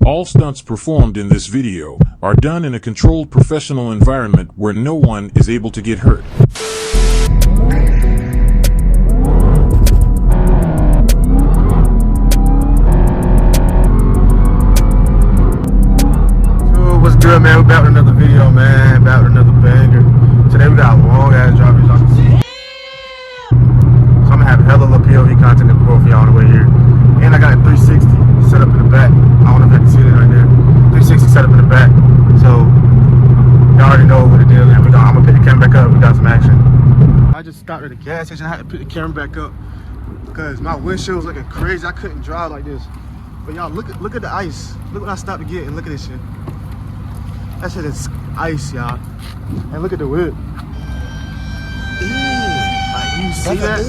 All stunts performed in this video are done in a controlled professional environment where no one is able to get hurt. So what's good, man? We're back with another video, man. Back with another banger. Today we got a long ass drop, as y'all can see. So I'm gonna have hella little POV content in the for y'all on the way here. And I got a 360 set up in the back. I don't know if you can see it right there. 360 set up in the back. So y'all already know what it is. And I'm gonna pick the camera back up. We got some action. I just stopped at the gas station. I had to pick the camera back up because my windshield was looking crazy. I couldn't drive like this. But y'all look at the ice. Look what I stopped to get and look at this shit. That shit is ice, y'all. And look at the whip. Like, you see that?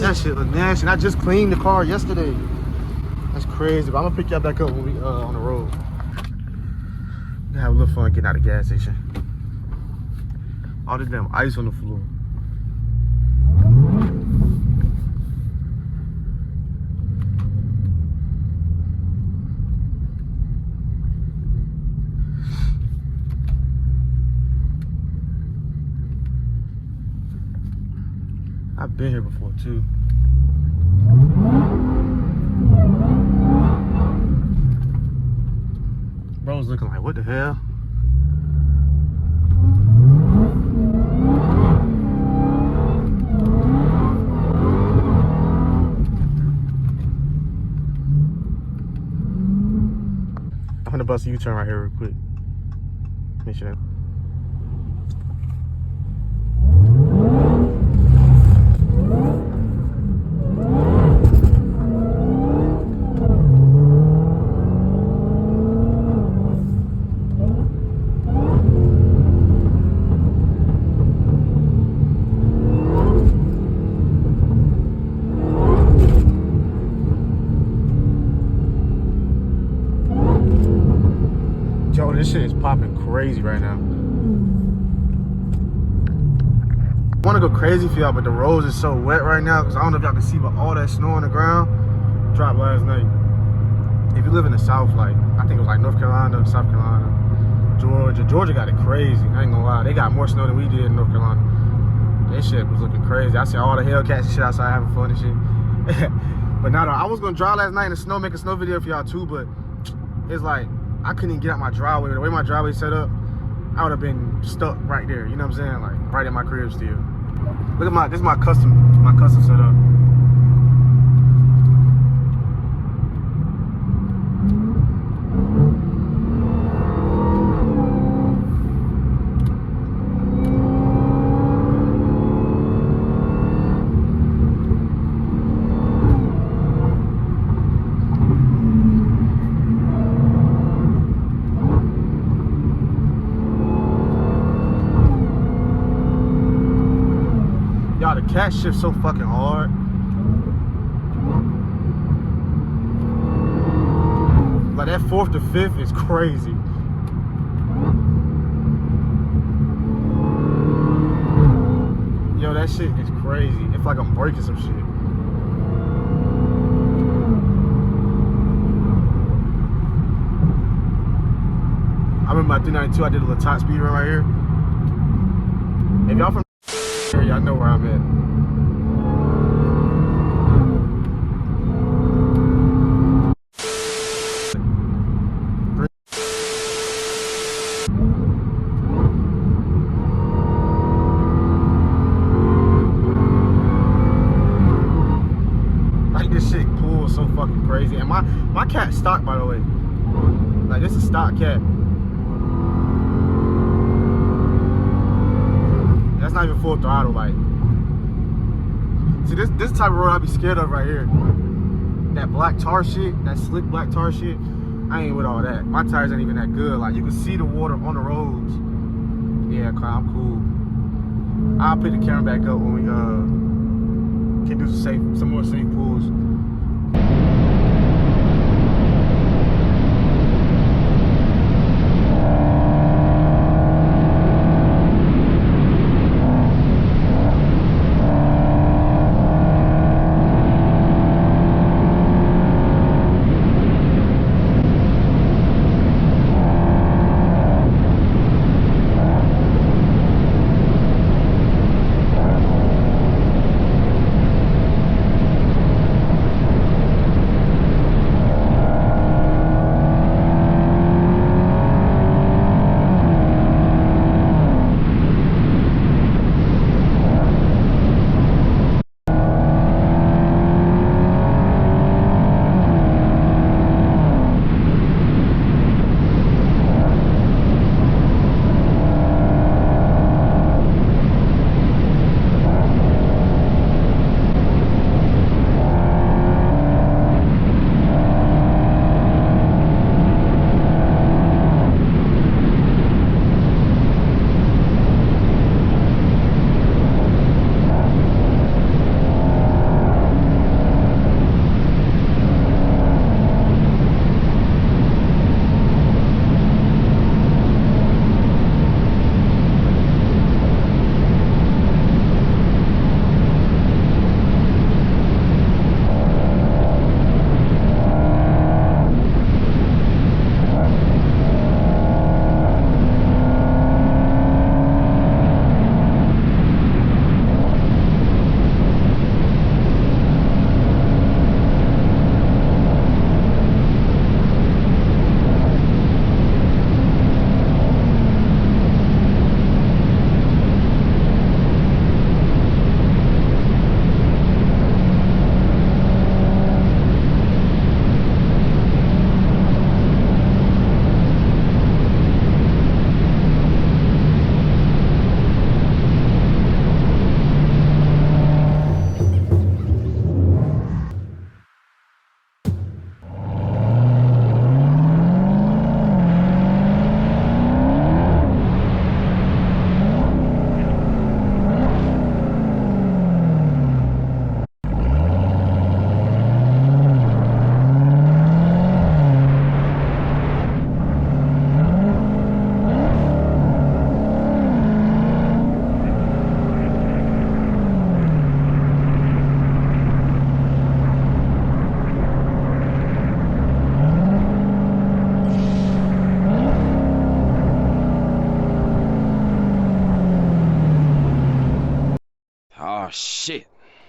That shit look nasty. And I just cleaned the car yesterday. That's crazy. But I'm gonna pick y'all back up when we on the road. We're gonna have a little fun getting out of the gas station. All this damn ice on the floor. I've been here before too. Bro's looking like, what the hell? I'm gonna bust a U-turn right here real quick. Make sure that. Yo, this shit is popping crazy right now. I want to go crazy for y'all, but the roads is so wet right now because I don't know if y'all can see, but all that snow on the ground dropped last night. If you live in the South, like, I think it was like North Carolina, South Carolina, Georgia got it crazy. I ain't gonna lie. They got more snow than we did in North Carolina. That shit was looking crazy. I see all the Hellcats and shit outside having fun and shit. But now, I was gonna drive last night in the snow, make a snow video for y'all too, but it's like, I couldn't even get out my driveway. The way my driveway set up, I would have been stuck right there. You know what I'm saying? Like right in my crib still. Look at this is my custom setup. Y'all, the cat shifts so fucking hard. Like that 4th to 5th is crazy. Yo, that shit is crazy. It's like I'm breaking some shit. I remember my 392, I did a little top speed run right here. If y'all from y'all know where I'm at. Like this shit pulls so fucking crazy. And my cat's stock, by the way. Like this is stock cat. That's not even full throttle, like. See, this type of road I be scared of right here. That black tar shit, that slick black tar shit, I ain't with all that. My tires ain't even that good. Like, you can see the water on the roads. Yeah, I'm cool. I'll pick the camera back up when we can do some more safe pulls.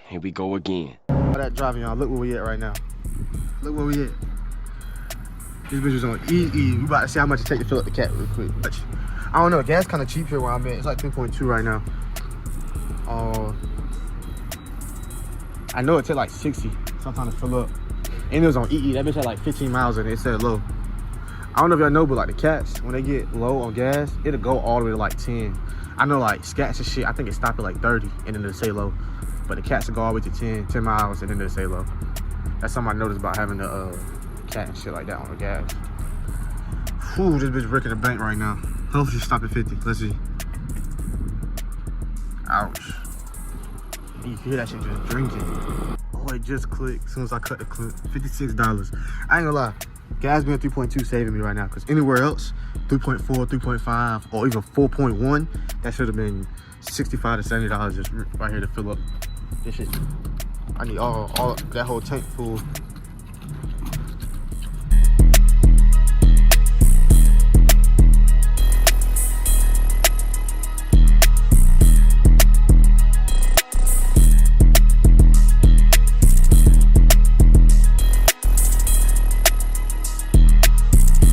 Here we go again. All that driving, y'all. Look where we at right now. Look where we at. This bitch is on EE. We about to see how much it take to fill up the cat real quick. I don't know. Gas kind of cheap here where I'm at. It's like 3.2 right now. I know it take like 60 sometimes to fill up. And it was on EE. That bitch had like 15 miles in it. It said low. I don't know if y'all know, but like the cats, when they get low on gas, it'll go all the way to like 10. I know like scats and shit, I think it stopped at like 30 and then it'll say low. But the cats will go all the way to 10 miles and then they'll say low. That's something I noticed about having the cat and shit like that on the gas. Whew, this bitch breaking the bank right now. Hopefully she stop at 50. Let's see. Ouch. You can hear that shit just drinking. Oh, it just clicked as soon as I cut the clip. $56. I ain't gonna lie. Gas being 3.2 saving me right now, because anywhere else, 3.4, 3.5, or even 4.1, that should have been $65 to $70 just right here to fill up this shit. I need all that whole tank full.